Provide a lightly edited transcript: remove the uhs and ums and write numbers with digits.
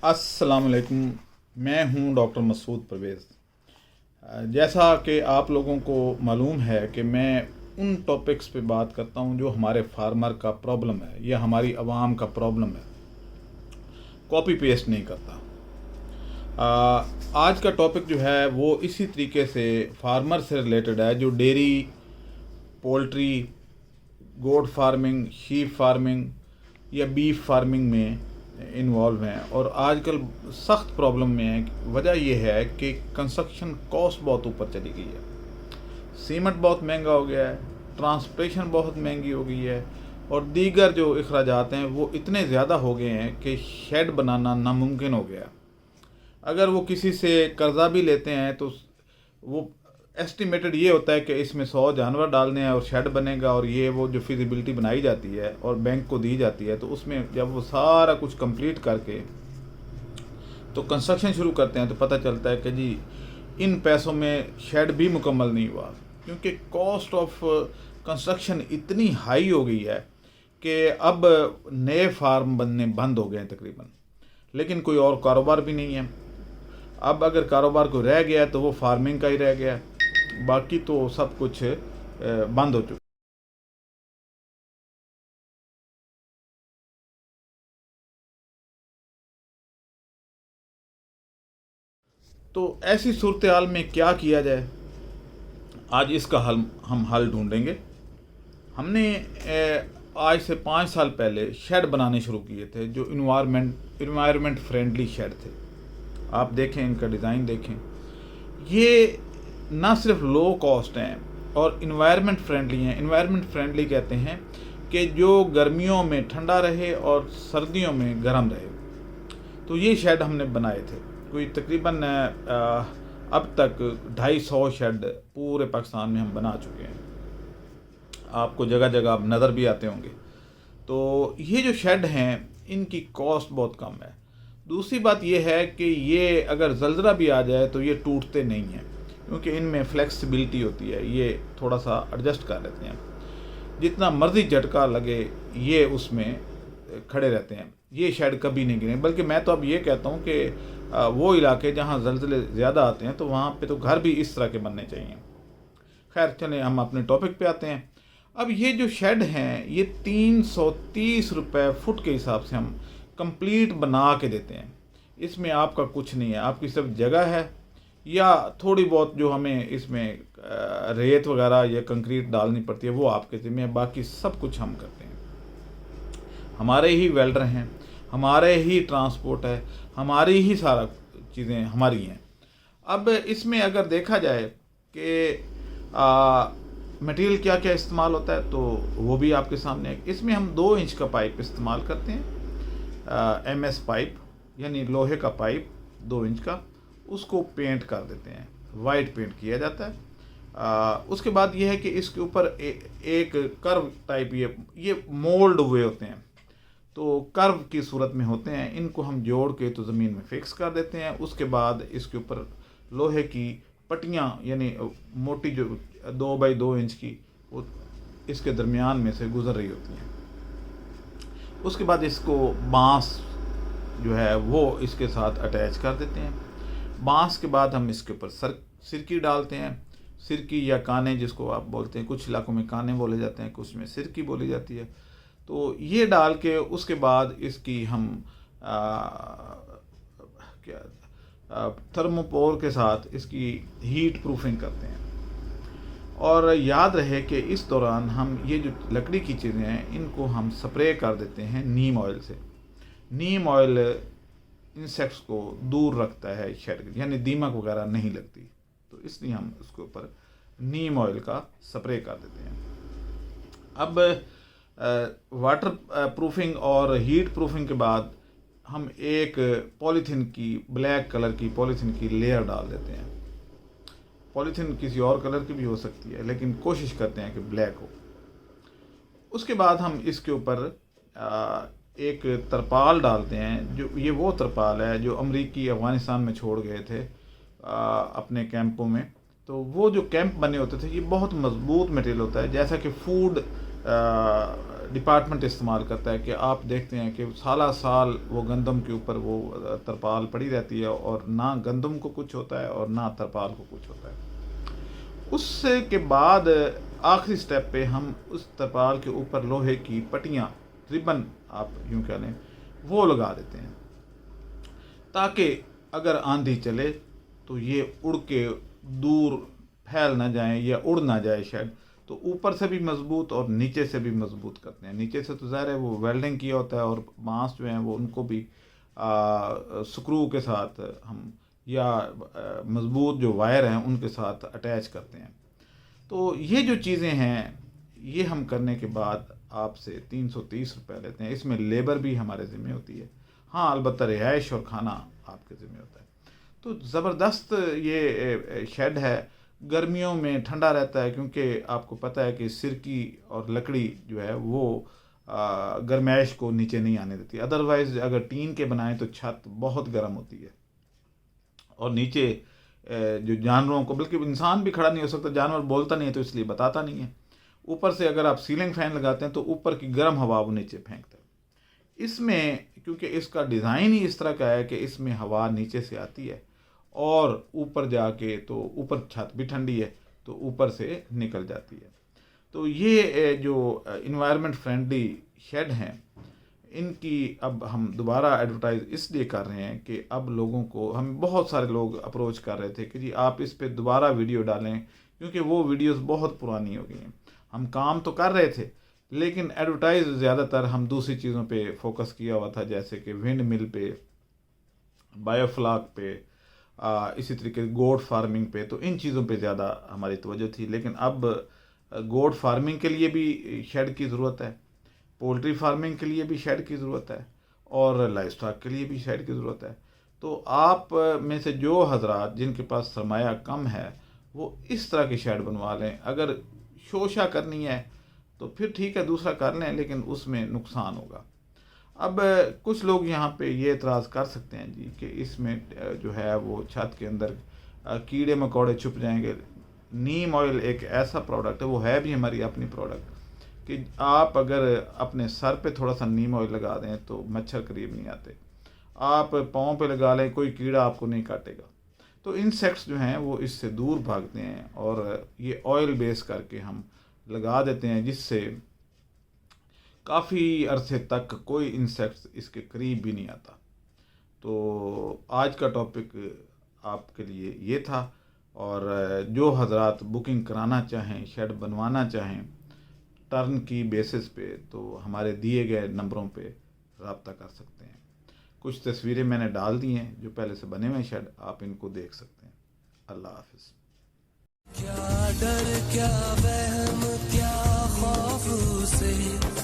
अस्सलाम वालेकुम। मैं हूं डॉक्टर मसूद परवेज़। जैसा कि आप लोगों को मालूम है कि मैं उन टॉपिक्स पे बात करता हूं जो हमारे फार्मर का प्रॉब्लम है या हमारी आवाम का प्रॉब्लम है, कॉपी पेस्ट नहीं करता। आज का टॉपिक जो है वो इसी तरीके से फार्मर से रिलेटेड है, जो dairy, poultry, goat farming, sheep farming या बीफ फार्मिंग में इन्वॉल्व हैं और आजकल सख्त प्रॉब्लम में है। वजह यह है कि कंस्ट्रक्शन कॉस्ट बहुत ऊपर चली गई है, सीमेंट बहुत महंगा हो गया है, ट्रांसपोर्टेशन बहुत महंगी हो गई है और दीगर जो अखराजात हैं वो इतने ज़्यादा हो गए हैं कि शेड बनाना नामुमकिन हो गया। अगर वो किसी से कर्ज़ा भी लेते हैं तो वो एस्टिमेटेड ये होता है कि इसमें 100 जानवर डालने हैं और शेड बनेगा, और ये वो जो फिजिबिलिटी बनाई जाती है और बैंक को दी जाती है, तो उसमें जब वो सारा कुछ कंप्लीट करके तो कंस्ट्रक्शन शुरू करते हैं तो पता चलता है कि जी इन पैसों में शेड भी मुकम्मल नहीं हुआ, क्योंकि कॉस्ट ऑफ कंस्ट्रक्शन इतनी हाई हो गई है कि अब नए फार्म बनने बंद हो गए हैं तकरीबन, लेकिन कोई और कारोबार भी नहीं है। अब अगर कारोबार कोई रह गया तो वो फार्मिंग का ही रह गया, बाकी तो सब कुछ बंद हो चुका। तो ऐसी सूरत हाल में क्या किया जाए, आज इसका हल हम हल ढूंढेंगे। हमने आज से 5 साल पहले शेड बनाने शुरू किए थे जो इन्वायरमेंट फ्रेंडली शेड थे। आप देखें, इनका डिज़ाइन देखें, ये ना सिर्फ लो कॉस्ट हैं और इन्वायरमेंट फ्रेंडली हैं। इन्वायरमेंट फ्रेंडली कहते हैं कि जो गर्मियों में ठंडा रहे और सर्दियों में गर्म रहे। तो ये शेड हमने बनाए थे, कोई तकरीबन अब तक 250 शेड पूरे पाकिस्तान में हम बना चुके हैं। आपको जगह जगह अब नज़र भी आते होंगे। तो ये जो शेड हैं इनकी कॉस्ट बहुत कम है। दूसरी बात ये है कि ये अगर ज़लज़ला भी आ जाए तो ये टूटते नहीं हैं, क्योंकि इनमें फ्लेक्सिबिलिटी होती है, ये थोड़ा सा एडजस्ट कर लेते हैं। जितना मर्ज़ी झटका लगे ये उसमें खड़े रहते हैं। ये शेड कभी नहीं गिरे, बल्कि मैं तो अब ये कहता हूँ कि वो इलाके जहाँ ज़लज़ले ज़्यादा आते हैं तो वहाँ पे तो घर भी इस तरह के बनने चाहिए। खैर चलें, हम अपने टॉपिक पे आते हैं। अब ये जो शेड हैं ये 330 रुपये फुट के हिसाब से हम कंप्लीट बना के देते हैं। इसमें आपका कुछ नहीं है, आपकी सिर्फ जगह है या थोड़ी बहुत जो हमें इसमें रेत वगैरह या कंक्रीट डालनी पड़ती है वो आपके ज़िम्मे है, बाकी सब कुछ हम करते हैं। हमारे ही वेल्डर हैं, हमारे ही ट्रांसपोर्ट है, हमारी ही सारा चीज़ें हमारी हैं। अब इसमें अगर देखा जाए कि मटेरियल क्या क्या इस्तेमाल होता है तो वो भी आपके सामने है। इसमें हम 2 इंच का पाइप इस्तेमाल करते हैं, MS पाइप, यानी लोहे का पाइप 2 इंच का, उसको पेंट कर देते हैं, वाइट पेंट किया जाता है। उसके बाद ये है कि इसके ऊपर एक कर्व टाइप ये मोल्ड हुए होते हैं, तो कर्व की सूरत में होते हैं। इनको हम जोड़ के तो ज़मीन में फिक्स कर देते हैं। उसके बाद इसके ऊपर लोहे की पट्टियाँ, यानी मोटी जो 2 बाई 2 इंच की, वो इसके दरमियान में से गुज़र रही होती हैं। उसके बाद इसको बांस जो है वो इसके साथ अटैच कर देते हैं। बांस के बाद हम इसके ऊपर सिरकी डालते हैं, सिरकी या काने जिसको आप बोलते हैं, कुछ इलाकों में काने बोले जाते हैं, कुछ में सिरकी बोली जाती है। तो ये डाल के उसके बाद इसकी हम थर्मोपोर के साथ इसकी हीट प्रूफिंग करते हैं। और याद रहे कि इस दौरान हम ये जो लकड़ी की चीज़ें हैं इनको हम स्प्रे कर देते हैं नीम ऑयल से। नीम ऑयल इंसेक्ट्स को दूर रखता है शेड, यानी दीमक वगैरह नहीं लगती, तो इसलिए हम उसके ऊपर नीम ऑयल का स्प्रे कर देते हैं। अब वाटर प्रूफिंग और हीट प्रूफिंग के बाद हम एक पॉलीथीन की, ब्लैक कलर की पॉलीथीन की लेयर डाल देते हैं। पॉलीथीन किसी और कलर की भी हो सकती है, लेकिन कोशिश करते हैं कि ब्लैक हो। उसके बाद हम इसके ऊपर एक तरपाल डालते हैं, जो ये वो तरपाल है जो अमरीकी अफ़गानिस्तान में छोड़ गए थे अपने कैंपों में। तो वो जो कैंप बने होते थे ये बहुत मजबूत मटेरियल होता है, जैसा कि फूड डिपार्टमेंट इस्तेमाल करता है कि आप देखते हैं कि साला साल वो गंदम के ऊपर वो तरपाल पड़ी रहती है और ना गंदम को कुछ होता है और ना तरपाल को कुछ होता है। उससे के बाद आखिरी स्टेप पे हम उस तरपाल के ऊपर लोहे की पट्टियाँ, रिबन आप यूँ कह लें, वो लगा देते हैं ताकि अगर आंधी चले तो ये उड़ के दूर फैल ना जाए या उड़ ना जाए शेड। तो ऊपर से भी मजबूत और नीचे से भी मजबूत करते हैं। नीचे से तो ज़ाहिर है वो वेल्डिंग किया होता है और बांस जो हैं वो उनको भी स्क्रू के साथ हम या मजबूत जो वायर हैं उनके साथ अटैच करते हैं। तो ये जो चीज़ें हैं ये हम करने के बाद आपसे 330 रुपये लेते हैं। इसमें लेबर भी हमारे ज़िम्मे होती है। हाँ, अलबत्ता रिहाइश और खाना आपके ज़िम्मे होता है। तो ज़बरदस्त ये शेड है। गर्मियों में ठंडा रहता है क्योंकि आपको पता है कि सिरकी और लकड़ी जो है वो गर्माइश को नीचे नहीं आने देती। अदरवाइज़ अगर टीन के बनाएं तो छत बहुत गर्म होती है और नीचे जो जानवरों को, बल्कि इंसान भी खड़ा नहीं हो सकता, जानवर बोलता नहीं है तो इसलिए बताता नहीं है। ऊपर से अगर आप सीलिंग फ़ैन लगाते हैं तो ऊपर की गर्म हवा वो नीचे फेंकता है। इसमें क्योंकि इसका डिज़ाइन ही इस तरह का है कि इसमें हवा नीचे से आती है और ऊपर जाके तो ऊपर छत भी ठंडी है तो ऊपर से निकल जाती है। तो ये जो इन्वायरमेंट फ्रेंडली शेड हैं, इनकी अब हम दोबारा एडवर्टाइज इसलिए कर रहे हैं कि अब लोगों को, हम बहुत सारे लोग अप्रोच कर रहे थे कि जी आप इस पे दोबारा वीडियो डालें क्योंकि वो वीडियोस बहुत पुरानी हो गई हैं। हम काम तो कर रहे थे लेकिन एडवर्टाइज ज़्यादातर हम दूसरी चीज़ों पे फोकस किया हुआ था, जैसे कि विंड मिल पे, बायोफ्लाक पे, इसी तरीके गोट फार्मिंग पे। तो इन चीज़ों पे ज़्यादा हमारी तवज्जो थी। लेकिन अब गोट फार्मिंग के लिए भी शेड की ज़रूरत है, पोल्ट्री फार्मिंग के लिए भी शेड की ज़रूरत है और लाइव स्टॉक के लिए भी शेड की ज़रूरत है। तो आप में से जो हजरात जिनके पास सरमाया कम है वो इस तरह की शेड बनवा लें। अगर शोशा करनी है तो फिर ठीक है, दूसरा कर लें, लेकिन उसमें नुकसान होगा। अब कुछ लोग यहाँ पे ये एतराज़ कर सकते हैं जी कि इसमें जो है वो छत के अंदर कीड़े मकोड़े छुप जाएंगे। नीम ऑयल एक ऐसा प्रोडक्ट है, वो है भी हमारी अपनी प्रोडक्ट, कि आप अगर अपने सर पे थोड़ा सा नीम ऑयल लगा दें तो मच्छर करीब नहीं आते। आप पाँव पे लगा लें, कोई कीड़ा आपको नहीं काटेगा। तो इंसेक्ट्स जो हैं वो इससे दूर भागते हैं और ये ऑयल बेस करके हम लगा देते हैं जिससे काफ़ी अरसे तक कोई इंसेक्ट्स इसके करीब भी नहीं आता। तो आज का टॉपिक आपके लिए ये था और जो हजरात बुकिंग कराना चाहें, शेड बनवाना चाहें टर्न की बेसिस पे, तो हमारे दिए गए नंबरों पे रब्ता कर सकते हैं। कुछ तस्वीरें मैंने डाल दी हैं जो पहले से बने हुए शेड, आप इनको देख सकते हैं। अल्लाह हाफिज़। क्या डर क्या वहम क्या खौफ से